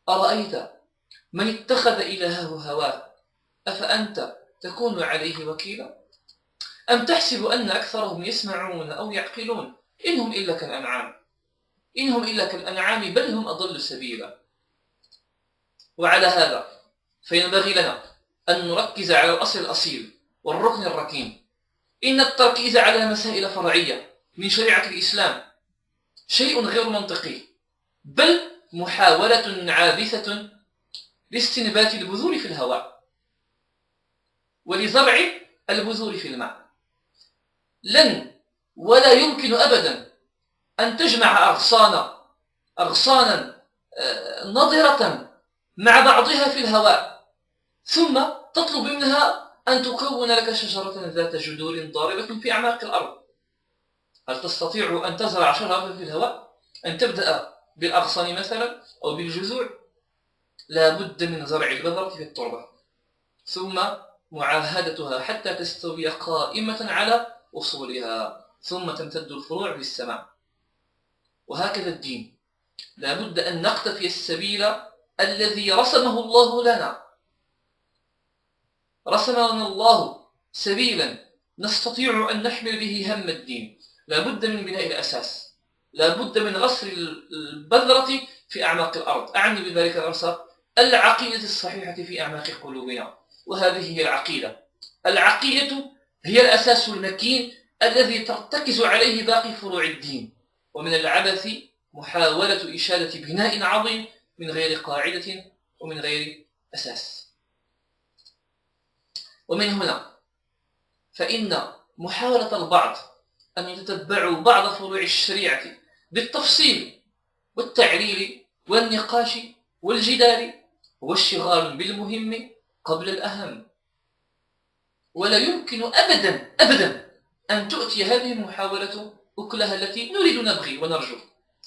أرأيت من اتخذ إلهه هواه أفأنت تكون عليه وكيلا؟ أم تحسب أن أكثرهم يسمعون أو يعقلون؟ إنهم إلا كالأنعام بل هم أضل سبيلا. وعلى هذا فينبغي لنا أن نركز على الأصل الأصيل والركن الركين. إن التركيز على مسائل فرعية من شريعة الإسلام شيء غير منطقي، بل محاولة عابثة لاستنبات البذور في الهواء ولزرع البذور في الماء. لن ولا يمكن أبدا أن تجمع أغصانا نضرة مع بعضها في الهواء ثم تطلب منها أن تكون لك شجرة ذات جذور ضاربة في أعماق الأرض. هل تستطيع أن تزرع شجرة في الهواء؟ أن تبدأ بالأغصان مثلا أو بالجذور؟ لا بد من زرع البذرة في التربة ثم معاهدتها حتى تستوي قائمة على أصولها، ثم تمتد الفروع بالسماء. وهكذا الدين لا بد أن نقتفي السبيل الذي رسمه الله لنا. رسمنا الله سبيلا نستطيع أن نحمل به هم الدين. لا بد من بناء الأساس، لا بد من غسل البذرة في أعماق الأرض. أعني بذلك غرس العقيدة الصحيحة في أعماق قلوبنا، وهذه هي العقيدة هي الأساس المكين الذي ترتكز عليه باقي فروع الدين. ومن العبث محاولة إشادة بناء عظيم من غير قاعدة ومن غير أساس. ومن هنا فإن محاولة البعض أن يتتبعوا بعض فروع الشريعة بالتفصيل والتعليل والنقاش والجدال هو اشتغال بالمهم قبل الأهم. ولا يمكن أبدا أن تؤتي هذه المحاولة أكلها التي نريد نبغي ونرجو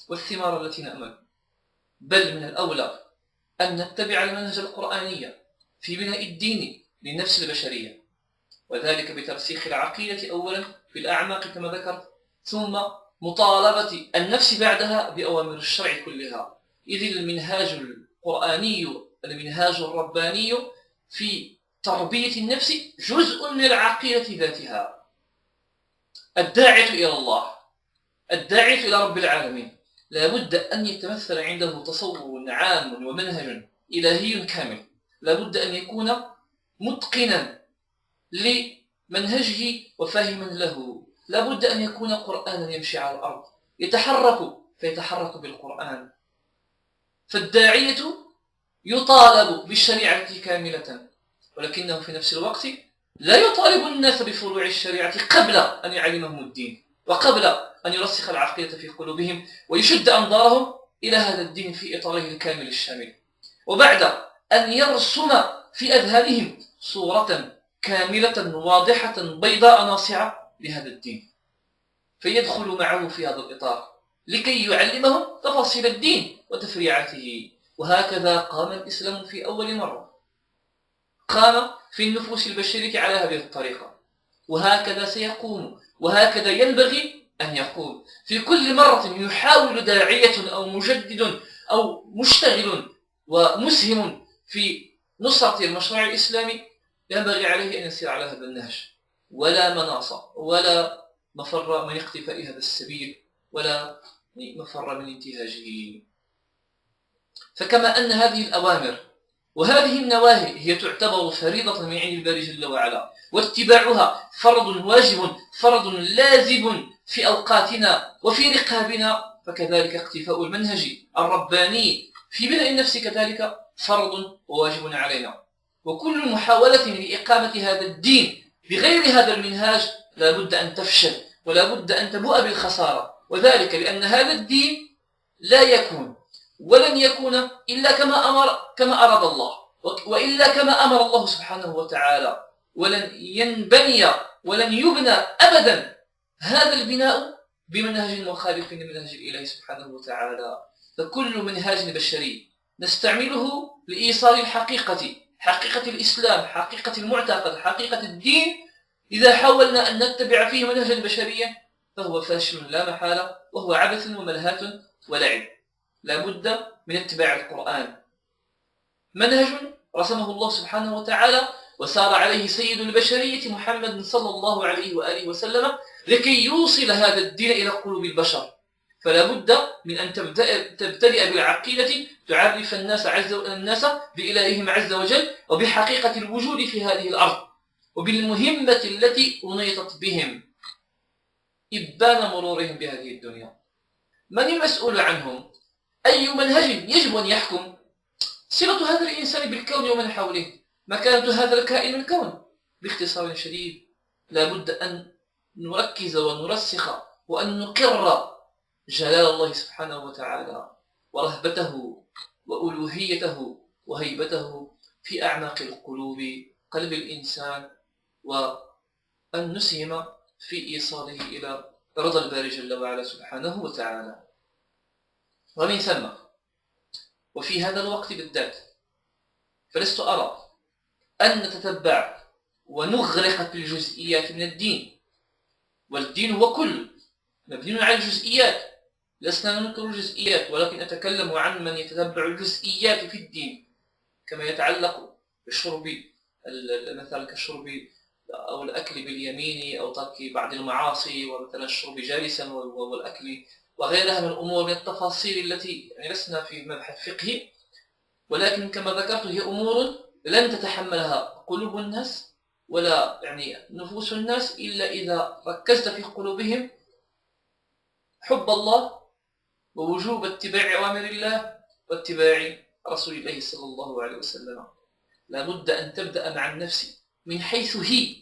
والثمار التي نأمل، بل من الأولى أن نتبع المنهج القرآني في بناء الدين للنفس البشرية، وذلك بترسيخ العقيدة أولا في الأعماق كما ذكرت، ثم مطالبة النفس بعدها بأوامر الشرع كلها. إذ المنهاج القرآني المنهاج الرباني في تربية النفس جزء من العقيدة ذاتها. الداعية إلى الله، الداعية إلى رب العالمين، لا بد أن يتمثل عنده تصور عام ومنهج إلهي كامل. لا بد أن يكون متقنا لمنهجه وفاهما له. لا بد أن يكون قرآنا يمشي على الأرض فيتحرك بالقرآن. فالداعية يطالب بالشريعة كاملة، ولكنه في نفس الوقت لا يطالب الناس بفروع الشريعة قبل أن يعلمهم الدين وقبل أن يرسخ العقيدة في قلوبهم ويشد أنظارهم إلى هذا الدين في إطاره الكامل الشامل، وبعد أن يرسم في أذهانهم صورة كاملة واضحة بيضاء ناصعة لهذا الدين، فيدخل معه في هذا الإطار لكي يعلمهم تفاصيل الدين وتفريعاته. وهكذا قام الإسلام في أول مرة، قام في النفوس البشرية على هذه الطريقة، وهكذا سيقوم، وهكذا ينبغي أن يقوم. في كل مرة يحاول داعية أو مجدد أو مشتغل ومسهم في نصرة المشروع الإسلامي ينبغي عليه أن يسير على هذا النهج، ولا مناص ولا مفر من اقتفاء هذا السبيل ولا مفر من انتهاجه. فكما أن هذه الأوامر وهذه النواهي هي تعتبر فريضة من عند الباري جل وعلا، واتباعها فرض واجب فرض لازم في أوقاتنا وفي رقابنا، فكذلك اقتفاء المنهج الرباني في بناء النفس كذلك فرض وواجب علينا. وكل محاولة لإقامة هذا الدين بغير هذا المنهاج لا بد أن تفشل ولا بد أن تبوء بالخسارة، وذلك لأن هذا الدين لا يكون ولن يكون إلا كما أراد الله، وإلا كما أمر الله سبحانه وتعالى، ولن ينبني ولن يبنى أبدا هذا البناء بمنهج مخالف لمنهج الإله سبحانه وتعالى. فكل منهاج بشري نستعمله لإيصال الحقيقة، حقيقة الإسلام، حقيقة المعتقد، حقيقة الدين، إذا حاولنا أن نتبع فيه منهجا بشريا فهو فاشل لا محالة، وهو عبث وملهاة ولعب. لا بد من اتباع القرآن منهج رسمه الله سبحانه وتعالى وسار عليه سيد البشرية محمد صلى الله عليه وآله وسلم لكي يوصل هذا الدين إلى قلوب البشر. فلا بد من أن تبتدئ بالعقيدة تعرف الناس بإلههم عز وجل وبحقيقة الوجود في هذه الأرض وبالمهمة التي أنيطت بهم إبان مرورهم بهذه الدنيا. من المسؤول عنهم؟ أي منهج يجب أن يحكم؟ صلة هذا الإنسان بالكون ومن حوله، مكانة هذا الكائن الكون. باختصار شديد لا بد أن نركز ونرسخ وأن نقر جلال الله سبحانه وتعالى ورهبته وألوهيته وهيبته في أعماق القلوب قلب الإنسان، وأن نسهم في إيصاله إلى رضا الباري جل وعلا سبحانه وتعالى. ومن ثم وفي هذا الوقت بالذات فلست أرى أن نتتبع ونغرق في الجزئيات من الدين، والدين هو كل مبني على الجزئيات. لسنا ننكر الجزئيات، ولكن أتكلم عن من يتتبع الجزئيات في الدين كما يتعلق بالشرب مثلا كالشرب أو الأكل باليمين أو ترك بعض المعاصي، ومثلا الشرب جالسا والأكل وغيرها من الأمور من التفاصيل التي لسنا في مبحث فقهي، ولكن كما ذكرت هي أمور لن تتحملها قلوب الناس ولا نفوس الناس إلا إذا ركزت في قلوبهم حب الله ووجوب اتباع أوامر الله واتباع رسول الله صلى الله عليه وسلم. لا بد أن تبدأ مع النفس من حيث هي،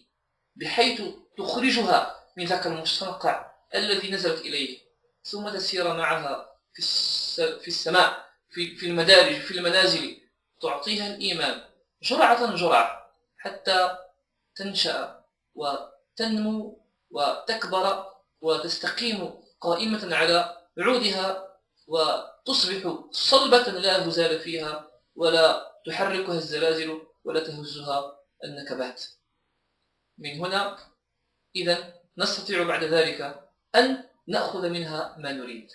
بحيث تخرجها من ذاك المستنقع الذي نزلت إليه، ثم تسير معها في السماء في المدارج في المنازل، تعطيها الإيمان جرعة جرعة حتى تنشأ وتنمو وتكبر وتستقيم قائمة على عودها وتصبح صلبة لا هزال فيها ولا تحركها الزلازل ولا تهزها النكبات. من هنا إذن نستطيع بعد ذلك أن نأخذ منها ما نريد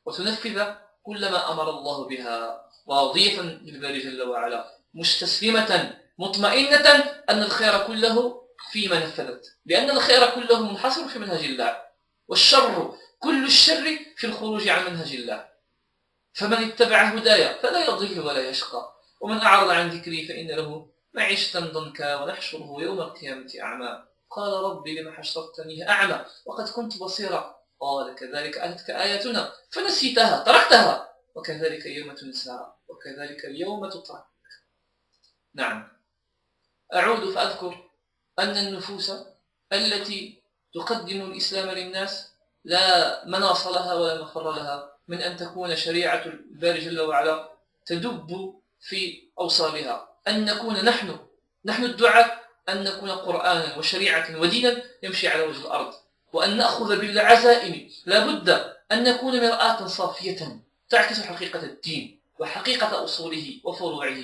وتنفذ كل ما أمر الله بها راضية للباري جل وعلا مستسلمة مطمئنة أن الخير كله فيما نفذت، لأن الخير كله منحصر في منهج الله، والشر كل الشر في الخروج عن منهج الله. فمن اتبع هدايا فلا يضل ولا يشقى، ومن أعرض عن ذكري فإن له معيشة ضنكا ونحشره يوم القيامة أعمى قال رب لم حشرتني أعمى وقد كنت بصيرا قال كذلك أتتك آياتنا فنسيتها تركتها وكذلك اليوم تنسى وكذلك اليوم تترك. نعم، أعود فأذكر أن النفوس التي تقدم الإسلام للناس لا مناص لها ولا مفر لها من أن تكون شريعة الباري جل وعلا تدب في أوصالها، أن نكون نحن الدعاة، أن نكون قرآنا وشريعة ودينا يمشي على وجه الأرض، وأن نأخذ بالعزائم. لا بد أن نكون مرآة صافية تعكس حقيقة الدين وحقيقة أصوله وفروعه.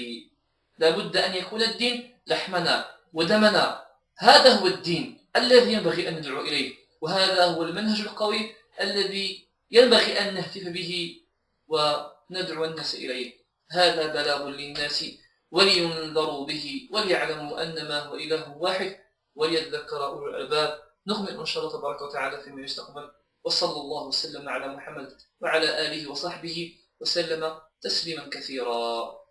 لا بد أن يكون الدين لحمنا ودمنا، هذا هو الدين الذي ينبغي أن ندعو إليه، وهذا هو المنهج القوي الذي ينبغي أن نهتف به وندعو الناس إليه. هذا بلاغ للناس ولينذروا به وليعلموا أنما هو إله واحد وليذكر أولو الألباب. نؤمن إن شاء الله تبارك وتعالى فيما يستقبل، وصلى الله وسلم على محمد وعلى آله وصحبه وسلم تسليما كثيرا.